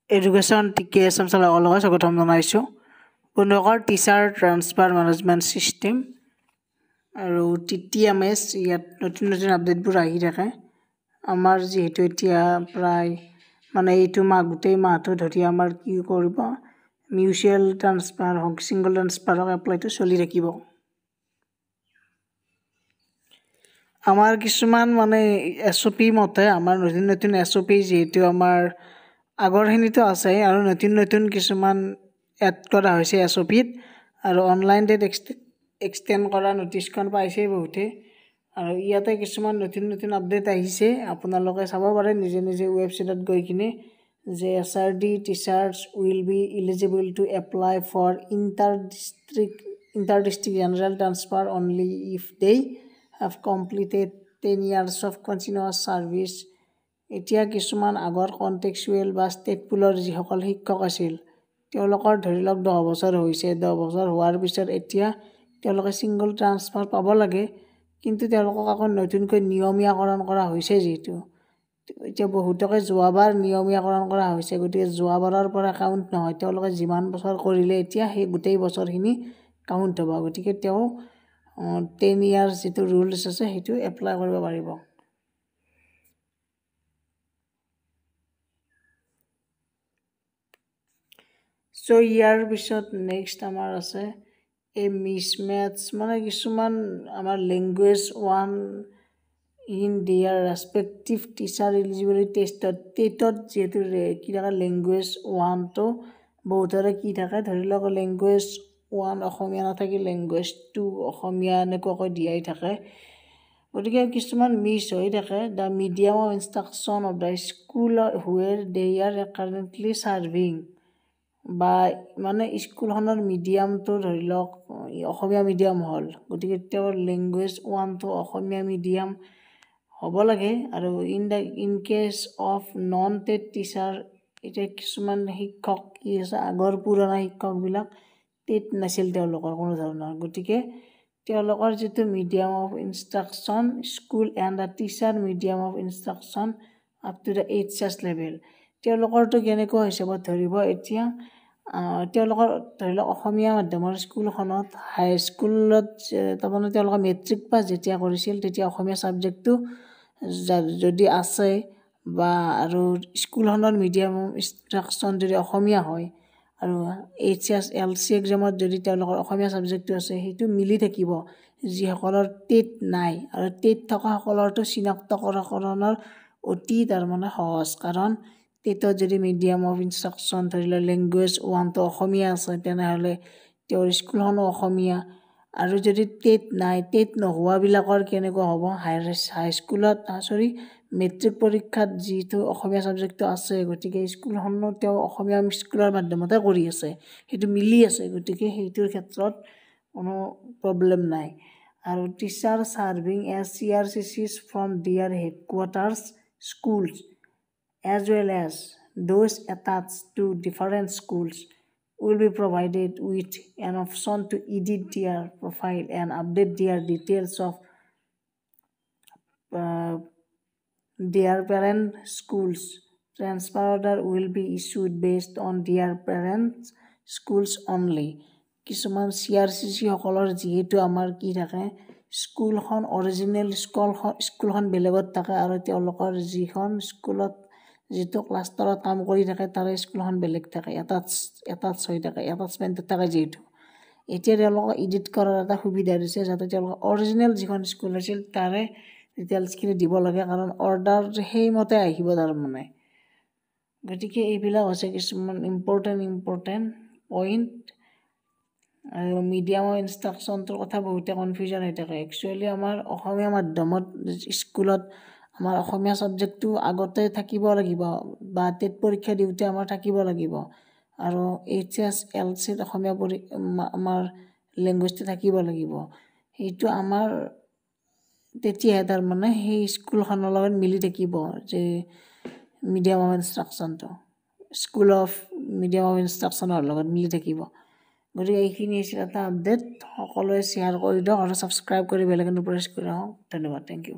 Education TKSM লগত স্বাগতম জনাইছোঁ। বন্ধুসকল, টিচাৰ ট্ৰান্সফাৰ মেনেজমেণ্ট ছিষ্টেম আৰু TTMS ইয়াত নতুন নতুন আপডেটবোৰ আহি থাকে। আমাৰ যিহেতু এতিয়া প্ৰায় এইটো মাহ গোটেই মাহটো ধৰি আমাৰ কি কৰিব, মিউচুৱেল ট্ৰান্সফাৰ হওক ছিংগল ট্ৰান্সফাৰ হওক এপ্লাইটো চলি থাকিব। আমাৰ কিছুমান SOP মতে আমাৰ নতুন নতুন SOP যিহেতু আমাৰ আগৰখিনিতো আছে আৰু নতুন নতুন কিছুমান এড কৰা হৈছে SOPত আৰু অনলাইন ডেট এক্সটেণ্ড কৰা নটিচখন পাইছেই বহুতে আৰু ইয়াতে কিছুমান নতুন নতুন আপডেট আহিছে। আপোনালোকে চাব পাৰে নিজে নিজে ৱেবছাইটত গৈ কিনে যে SRD teachers will be eligible to apply for inter district general transfer only if they have completed 10 years of continuous service। এতিয়া কিছুমান আগৰ কণ্টেক্সুৱেল বা ষ্টেট পুলৰ যিসকল শিক্ষক আছিল তেওঁলোকৰ ধৰি লওক 10 বছৰ হৈছে, 10 বছৰ হোৱাৰ পিছত এতিয়া তেওঁলোকে ছিংগল ট্ৰান্সফাৰ পাব লাগে, কিন্তু তেওঁলোকক আকৌ নতুনকৈ নিয়মীয়াকৰণ কৰা হৈছে। যিহেতু এতিয়া বহুতকে যোৱাবাৰ নিয়মীয়াকৰণ কৰা হৈছে, গতিকে যোৱাবাৰৰ পৰা কাউণ্ট নহয়, তেওঁলোকে যিমান বছৰ কৰিলে এতিয়া সেই গোটেই বছৰখিনি কাউণ্ট হ'ব। গতিকে তেওঁ 10 years যিটো ৰুলছ আছে সেইটো এপ্লাই কৰিব পাৰিব। চ' ইয়াৰ পিছত নেক্সট আমাৰ আছে এই মিছমেটছ, কিছুমান আমাৰ লেংগুৱেজ ওৱান ইন দিয়াৰ ৰেচপেক্টিভ টিচাৰ এলিজিবিলিটি টেটত যিহেতু কি থাকে লেংগুৱেজ ওৱানটো বহুতৰে কি থাকে, ধৰি লওক লেংগুৱেজ ওৱান অসমীয়া নাথাকি লেংগুৱেজ 2 অসমীয়া এনেকুৱাকৈ দিয়াই থাকে। গতিকে কিছুমান মিছ হৈ থাকে। The medium of instruction of the school where they are currently serving, বা স্কুলখনৰ মিডিয়ামটো ধৰি লওক অসমীয়া মিডিয়াম হ'ল, গতিকে তেওঁৰ লেংগুৱেজ ওৱানটো অসমীয়া মিডিয়াম হ'ব লাগে। আৰু in case of non TET teacher, এতিয়া কিছুমান শিক্ষক কি আছে, আগৰ পুৰণা শিক্ষকবিলাক টেট নাছিল তেওঁলোকৰ কোনো ধৰণৰ, গতিকে তেওঁলোকৰ যিটো medium of instruction school and the teacher medium of instruction up to the HS level, তেওঁলোকৰটো কেনেকুৱা হিচাপত ধৰিব। এতিয়া তেওঁলোকৰ ধৰি লওক অসমীয়া মাধ্যমৰ স্কুলখনত হাইস্কুলত তাৰমানে তেওঁলোকে মেট্ৰিক পাছ যেতিয়া কৰিছিল তেতিয়া অসমীয়া ছাবজেক্টটো যদি আছে বা আৰু স্কুলখনৰ মিডিয়াম ইনষ্ট্ৰাকশ্যন যদি অসমীয়া হয় আৰু HSLC এক্সামত যদি তেওঁলোকৰ অসমীয়া ছাবজেক্টটো আছে, সেইটো মিলি থাকিব যিসকলৰ টেট নাই। আৰু টেট থকাসকলৰটো চিনাক্তকৰণৰ অতি সহজ, কাৰণ টেটত যদি মিডিয়াম অফ ইনষ্ট্ৰাকশ্যন ধৰি লওক লেংগুৱেজ ওৱানটো অসমীয়া আছে তেনেহ'লে তেওঁৰ স্কুলখনো অসমীয়া। আৰু যদি টেট নাই, টেট নোহোৱাবিলাকৰ কেনেকুৱা হ'ব, হাইস্কুলত মেট্ৰিক পৰীক্ষাত যিটো অসমীয়া ছাবজেক্টটো আছে, গতিকে স্কুলখনো তেওঁ অসমীয়া স্কুলৰ মাধ্যমতে কৰি আছে, সেইটো মিলি আছে, গতিকে সেইটোৰ ক্ষেত্ৰত কোনো প্ৰব্লেম নাই। আৰু teacher serving as CRCCs from their headquarters schools as well as those attached to different schools will be provided with an option to edit their profile and update their details of their parent schools. Transfer order will be issued based on their parent schools only. কিছুমান CRCC সকলৰ যিহেতু আমাৰ কি থাকে, স্কুলখন original স্কুলখন বেলেগত থাকে আৰু তেওঁলোকৰ যিখন স্কুলত যিটো ক্লাষ্টাৰত কাম কৰি থাকে তাৰে স্কুলখন বেলেগ থাকে, এটাচ হৈ থাকে, এটাচমেণ্টত থাকে। যিহেতু এতিয়া তেওঁলোকক এডিট কৰাৰ এটা সুবিধা দিছে, যাতে তেওঁলোকৰ অৰিজিনেল যিখন স্কুল আছিল তাৰে ডিটেইলছখিনি দিব লাগে, কাৰণ অৰ্ডাৰ সেইমতে আহিব তাৰমানে। গতিকে এইবিলাক হৈছে কিছুমান ইম্পৰ্টেণ্ট পইণ্ট। আৰু মিডিয়াম অফ ইনষ্ট্ৰাকশ্যনটোৰ কথা বহুতে কনফিউজন হৈ থাকে। একচুৱেলি আমাৰ অসমীয়া মাধ্যমত স্কুলত আমাৰ অসমীয়া ছাবজেক্টটো আগতে থাকিব লাগিব, বা টেট পৰীক্ষা দিওঁতে আমাৰ থাকিব লাগিব, আৰু HSLCত অসমীয়া আমাৰ লেংগুৱেজটো থাকিব লাগিব। সেইটো আমাৰ তেতিয়াহে তাৰমানে সেই স্কুলখনৰ লগত মিলি থাকিব, যে মিডিয়াম অফ ইনষ্ট্ৰাকশ্যনটো স্কুল অফ মিডিয়াম অফ ইনষ্ট্ৰাকশ্যনৰ লগত মিলি থাকিব। গতিকে এইখিনি আছিল এটা আপডেট, সকলোৱে শ্বেয়াৰ কৰি দিয়ক আৰু ছাবস্ক্ৰাইব কৰি বেল আইকনটো প্ৰেছ কৰি ৰাখক। ধন্যবাদ, থেংক ইউ।